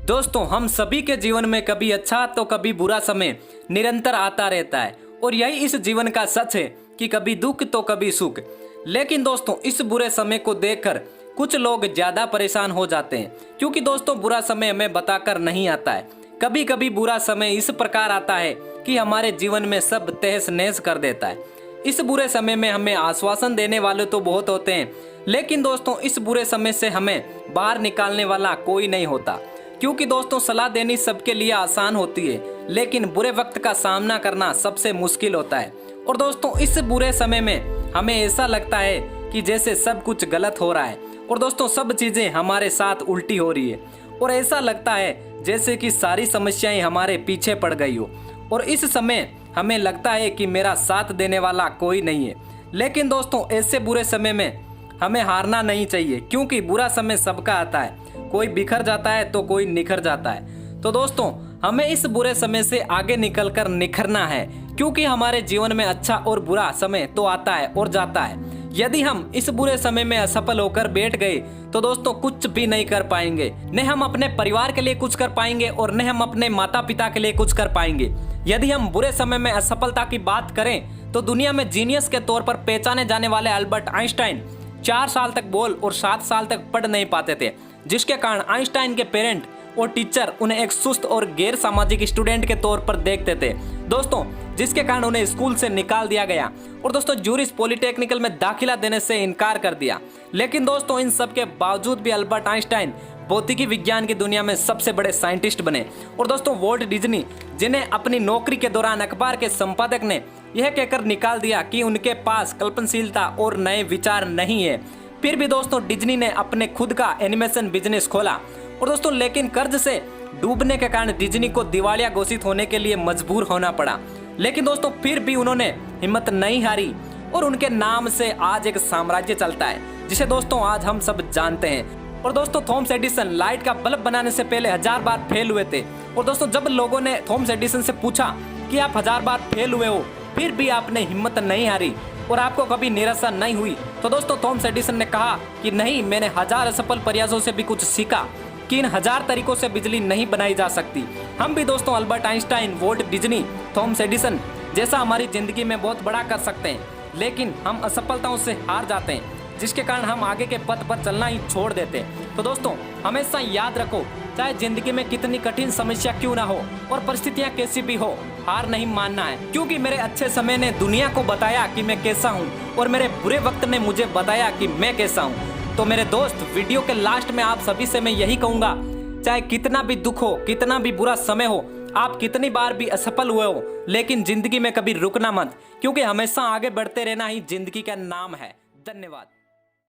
दोस्तों, हम सभी के जीवन में कभी अच्छा तो कभी बुरा समय निरंतर आता रहता है और यही इस जीवन का सच है कि कभी दुख तो कभी सुख। लेकिन दोस्तों, इस बुरे समय को देखकर कुछ लोग ज्यादा परेशान हो जाते हैं, क्योंकि दोस्तों बुरा समय हमें बताकर नहीं आता है। कभी कभी बुरा समय इस प्रकार आता है कि हमारे जीवन में सब तहस नहस कर देता है। इस बुरे समय में हमें आश्वासन देने वाले तो बहुत होते हैं, लेकिन दोस्तों इस बुरे समय से हमें बाहर निकालने वाला कोई नहीं होता। क्योंकि दोस्तों सलाह देनी सबके लिए आसान होती है, लेकिन बुरे वक्त का सामना करना सबसे मुश्किल होता है। और दोस्तों इस बुरे समय में हमें ऐसा लगता है कि जैसे सब कुछ गलत हो रहा है और दोस्तों सब चीजें हमारे साथ उल्टी हो रही है, और ऐसा लगता है जैसे कि सारी समस्याएं हमारे पीछे पड़ गई हो। और इस समय हमें लगता है कि मेरा साथ देने वाला कोई नहीं है। लेकिन दोस्तों ऐसे बुरे समय में हमें हारना नहीं चाहिए, क्योंकि बुरा समय सबका आता है। कोई बिखर जाता है तो कोई निखर जाता है। तो दोस्तों हमें इस बुरे समय से आगे निकलकर निखरना है, क्योंकि हमारे जीवन में अच्छा और बुरा समय तो आता है और जाता है। यदि हम इस बुरे समय में असफल होकर बैठ गए तो दोस्तों कुछ भी नहीं कर पाएंगे। न हम अपने परिवार के लिए कुछ कर पाएंगे और न हम अपने माता पिता के लिए कुछ कर पाएंगे। यदि हम बुरे समय में असफलता की बात करें तो दुनिया में जीनियस के तौर पर पहचाने जाने वाले अल्बर्ट आइंस्टाइन 4 साल तक बोल और 7 साल तक पढ़ नहीं पाते थे, जिसके कारण आइंस्टाइन के पेरेंट और टीचर उन्हें एक सुस्त और गैर सामाजिक स्टूडेंट के तौर पर देखते थे दोस्तों, जिसके कारण उन्हें स्कूल से निकाल दिया गया और दोस्तों ज्यूरिच पॉलिटेक्निकल में दाखिला देने से इनकार कर दिया। लेकिन दोस्तों इन सब के बावजूद भी अल्बर्ट आइंस्टाइन भौतिकी विज्ञान की दुनिया में सबसे बड़े साइंटिस्ट बने। और दोस्तों वॉल्ट डिज्नी, जिन्हें अपनी नौकरी के दौरान अखबार के संपादक ने यह कहकर निकाल दिया कि उनके पास कल्पनाशीलता और नए विचार नहीं है, फिर भी दोस्तों डिज्नी ने अपने खुद का एनिमेशन बिजनेस खोला। और दोस्तों लेकिन कर्ज से डूबने के कारण डिज्नी को दिवालिया घोषित होने के लिए मजबूर होना पड़ा। लेकिन दोस्तों फिर भी उन्होंने हिम्मत नहीं हारी और उनके नाम से आज एक साम्राज्य चलता है, जिसे दोस्तों आज हम सब जानते हैं। और दोस्तों थॉमस एडिसन लाइट का बल्ब बनाने से पहले 1000 बार फेल हुए थे। और दोस्तों जब लोगों ने थॉमस एडिसन से पूछा कि आप 1000 बार फेल हुए हो, फिर भी आपने हिम्मत नहीं हारी और आपको कभी निराशा नहीं हुई, तो दोस्तों थॉमस एडिसन ने कहा कि नहीं, मैंने 1000 असफल प्रयासों से भी कुछ सीखा कि इन 1000 तरीकों से बिजली नहीं बनाई जा सकती। हम भी दोस्तों Albert Einstein, Walt Disney, Thomas Edison जैसा हमारी जिंदगी में बहुत बड़ा कर सकते हैं, लेकिन हम असफलताओं से हार जाते हैं, जिसके कारण हम आगे के पथ पर चलना ही छोड़ देते हैं। तो दोस्तों हमेशा याद रखो, चाहे जिंदगी में कितनी कठिन समस्या क्यों ना हो और परिस्थितियां कैसी भी हो, हार नहीं मानना है। क्योंकि मेरे अच्छे समय ने दुनिया को बताया कि मैं कैसा हूँ और मेरे बुरे वक्त ने मुझे बताया कि मैं कैसा हूँ। तो मेरे दोस्त, वीडियो के लास्ट में आप सभी से मैं यही कहूंगा, चाहे कितना भी दुख हो, कितना भी बुरा समय हो, आप कितनी बार भी असफल हुए हो, लेकिन जिंदगी में कभी रुकना मत, क्योंकि हमेशा आगे बढ़ते रहना ही जिंदगी का नाम है। धन्यवाद।